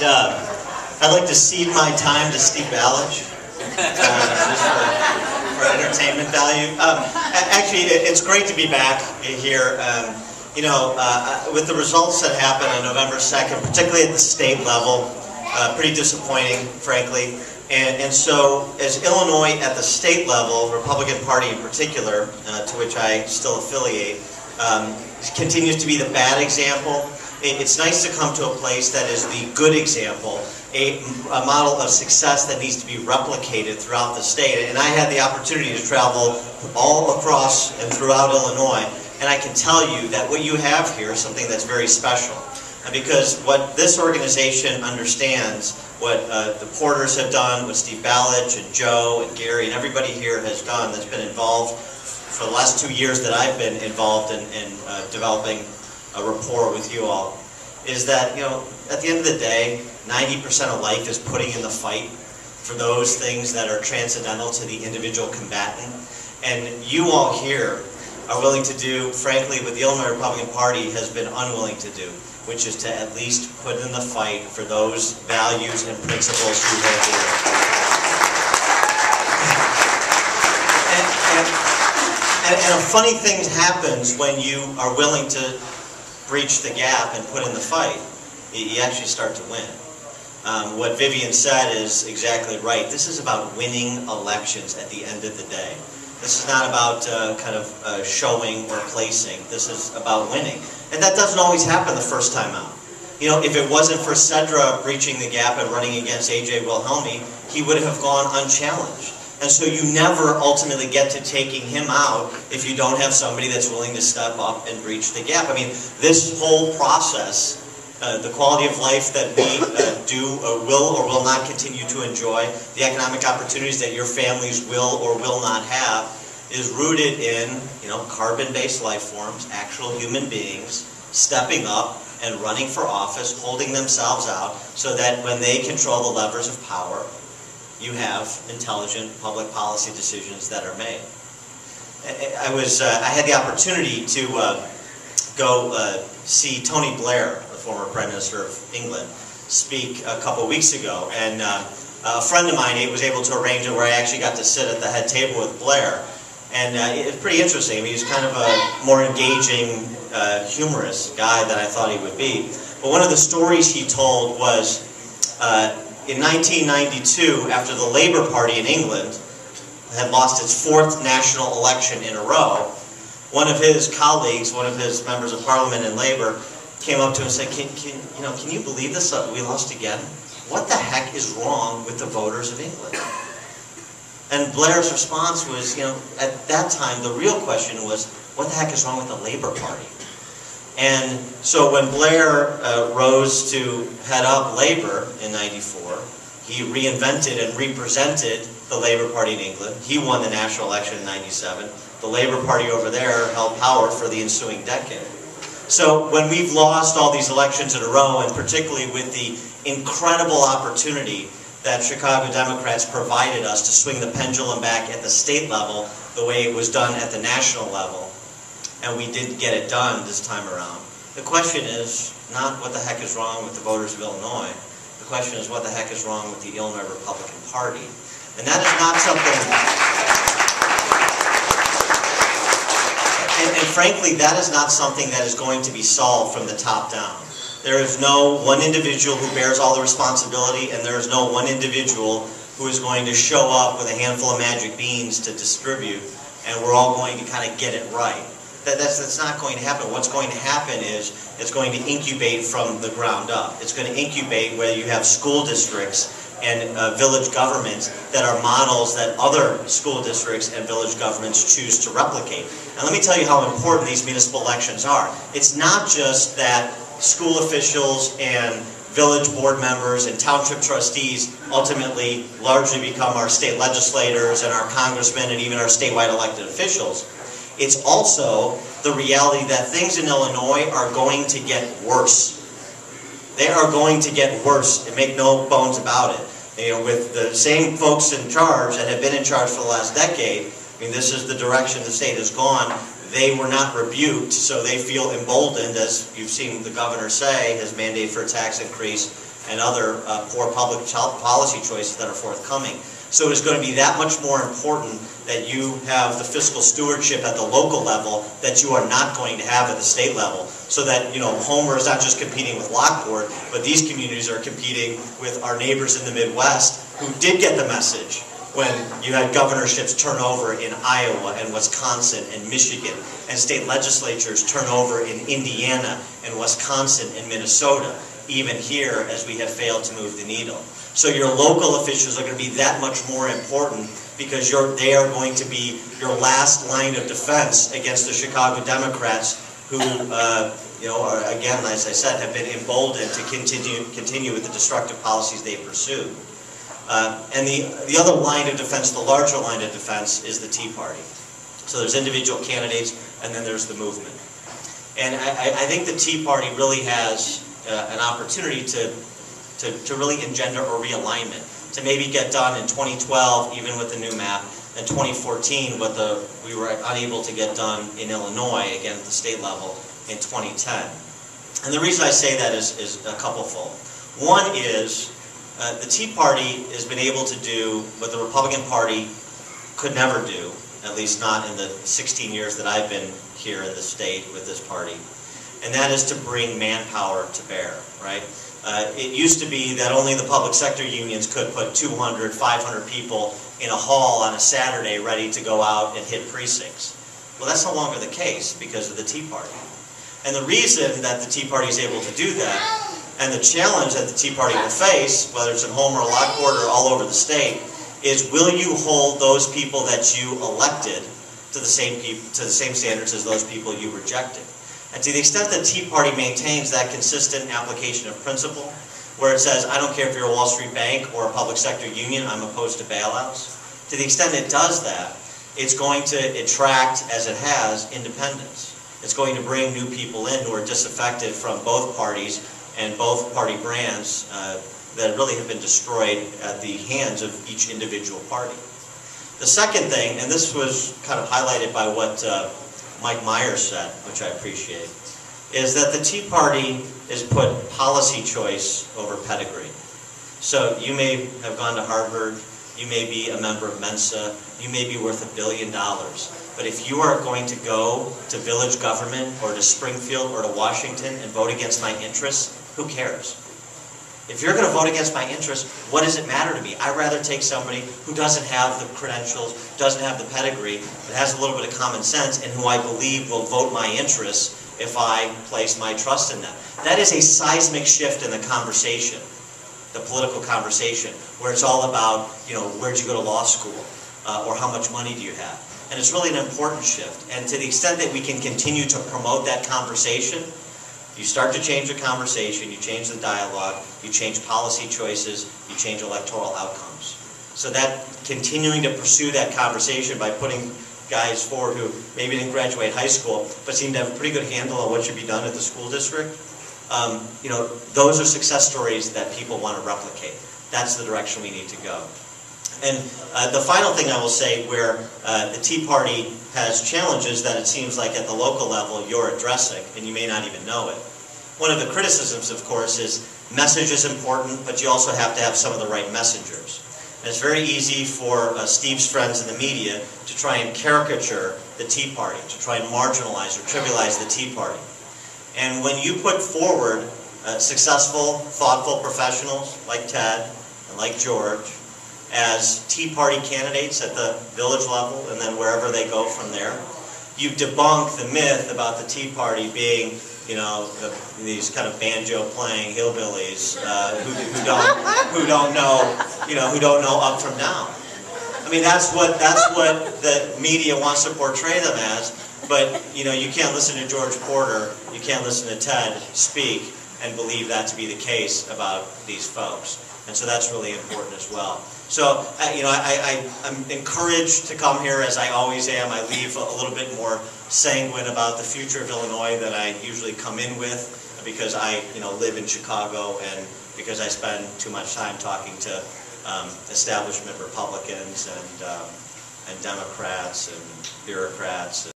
I'd like to cede my time to Steve Ballage, just for entertainment value. Actually, it's great to be back here. With the results that happened on November 2nd, particularly at the state level, pretty disappointing, frankly. And so, as Illinois at the state level, Republican Party in particular, to which I still affiliate, continues to be the bad example. It's nice to come to a place that is the good example, a model of success that needs to be replicated throughout the state. And I had the opportunity to travel all across and throughout Illinois, and I can tell you that what you have here is something that's very special. Because what this organization understands, what the Porters have done, what Steve Ballage and Joe and Gary and everybody here has done that's been involved for the last 2 years that I've been involved in developing a rapport with you all, is that, at the end of the day, 90% of life is putting in the fight for those things that are transcendental to the individual combatant. And you all here are willing to do, frankly, what the Illinois Republican Party has been unwilling to do, which is to at least put in the fight for those values and principles you hold dear. And a funny thing happens when you are willing to breach the gap and put in the fight. You actually start to win. What Vivian said is exactly right. This is about winning elections at the end of the day. This is not about showing or placing. This is about winning. And that doesn't always happen the first time out. If it wasn't for Cedra breaching the gap and running against A.J. Wilhelmi, he would have gone unchallenged. And so you never ultimately get to taking him out if you don't have somebody that's willing to step up and breach the gap. I mean, this whole process, the quality of life that we will or will not continue to enjoy, the economic opportunities that your families will or will not have, is rooted in carbon-based life forms, actual human beings, stepping up and running for office, holding themselves out, so that when they control the levers of power, you have intelligent public policy decisions that are made. I had the opportunity to go see Tony Blair, the former Prime Minister of England, speak a couple of weeks ago, and a friend of mine was able to arrange it where I actually got to sit at the head table with Blair, and it's pretty interesting. I mean, he's kind of a more engaging, humorous guy than I thought he would be. But one of the stories he told was, in 1992, after the Labour Party in England had lost its 4th national election in a row, one of his colleagues, one of his members of Parliament in Labour, came up to him and said, can you believe this? We lost again? What the heck is wrong with the voters of England? And Blair's response was, at that time, the real question was, what the heck is wrong with the Labour Party? And so when Blair rose to head up Labour in '94, he reinvented and represented the Labour Party in England. He won the national election in '97. The Labour Party over there held power for the ensuing decade. So when we've lost all these elections in a row, and particularly with the incredible opportunity that Chicago Democrats provided us to swing the pendulum back at the state level the way it was done at the national level, and we didn't get it done this time around. The question is not what the heck is wrong with the voters of Illinois. The question is what the heck is wrong with the Illinois Republican Party. And that is not something... And frankly, that is not something that is going to be solved from the top down. There is no one individual who bears all the responsibility, and there is no one individual who is going to show up with a handful of magic beans to distribute, and we're all going to kind of get it right. That's not going to happen. What's going to happen is it's going to incubate from the ground up. It's going to incubate where you have school districts and village governments that are models that other school districts and village governments choose to replicate. And let me tell you how important these municipal elections are. It's not just that school officials and village board members and township trustees ultimately largely become our state legislators and our congressmen and even our statewide elected officials. It's also the reality that things in Illinois are going to get worse. They are going to get worse, and make no bones about it. With the same folks in charge that have been in charge for the last decade, I mean, this is the direction the state has gone. They were not rebuked, so they feel emboldened, as you've seen the governor say, his mandate for a tax increase and other poor public policy choices that are forthcoming. So it's going to be that much more important that you have the fiscal stewardship at the local level that you are not going to have at the state level. So that, you know, Homer is not just competing with Lockport, but these communities are competing with our neighbors in the Midwest who did get the message when you had governorships turn over in Iowa and Wisconsin and Michigan, and state legislatures turn over in Indiana and Wisconsin and Minnesota, even here as we have failed to move the needle. So your local officials are going to be that much more important because they are going to be your last line of defense against the Chicago Democrats who, you know, are, again, as I said, have been emboldened to continue with the destructive policies they pursue. And the other line of defense, the larger line of defense, is the Tea Party. So there's individual candidates, and then there's the movement. And I think the Tea Party really has an opportunity to really engender a realignment, to maybe get done in 2012, even with the new map, and 2014, what we were unable to get done in Illinois, again at the state level, in 2010. And the reason I say that is a couple-fold. One is, the Tea Party has been able to do what the Republican Party could never do, at least not in the 16 years that I've been here in the state with this party, and that is to bring manpower to bear, right? It used to be that only the public sector unions could put 200, 500 people in a hall on a Saturday ready to go out and hit precincts. Well, that's no longer the case because of the Tea Party. And the reason that the Tea Party is able to do that, and the challenge that the Tea Party will face, whether it's in Homer or Lockport or all over the state, is will you hold those people that you elected to the same standards as those people you rejected? And to the extent that Tea Party maintains that consistent application of principle, where it says, I don't care if you're a Wall Street bank or a public sector union, I'm opposed to bailouts, to the extent it does that, it's going to attract, as it has, independence. It's going to bring new people in who are disaffected from both parties and both party brands that really have been destroyed at the hands of each individual party. The second thing, and this was kind of highlighted by what Mike Myers said, which I appreciate, is that the Tea Party has put policy choice over pedigree. So you may have gone to Harvard, you may be a member of Mensa, you may be worth $1 billion, but if you are going to go to village government or to Springfield or to Washington and vote against my interests, who cares? If you're going to vote against my interests, what does it matter to me? I'd rather take somebody who doesn't have the credentials, doesn't have the pedigree, but has a little bit of common sense, and who I believe will vote my interests if I place my trust in them. That is a seismic shift in the conversation, the political conversation, where it's all about, you know, where'd you go to law school, or how much money do you have? And it's really an important shift. And to the extent that we can continue to promote that conversation, you start to change the conversation, you change the dialogue, you change policy choices, you change electoral outcomes. So that continuing to pursue that conversation by putting guys forward who maybe didn't graduate high school, but seem to have a pretty good handle on what should be done at the school district, you know, those are success stories that people want to replicate. That's the direction we need to go. And the final thing I will say, where the Tea Party has challenges that it seems like at the local level you're addressing, and you may not even know it. One of the criticisms, of course, is message is important, but you also have to have some of the right messengers. And it's very easy for Steve's friends in the media to try and caricature the Tea Party, to try and marginalize or trivialize the Tea Party. And when you put forward successful, thoughtful professionals like Ted and like George as Tea Party candidates at the village level and then wherever they go from there, you debunk the myth about the Tea Party being, you know, these kind of banjo-playing hillbillies who don't know, you know, who don't know up from down. I mean, that's what the media wants to portray them as. But you know, you can't listen to George Porter, you can't listen to Ted speak and believe that to be the case about these folks. And so that's really important as well. So, you know, I'm encouraged to come here, as I always am. I leave a little bit more sanguine about the future of Illinois than I usually come in with, because I, you know, live in Chicago and because I spend too much time talking to establishment Republicans and Democrats and bureaucrats.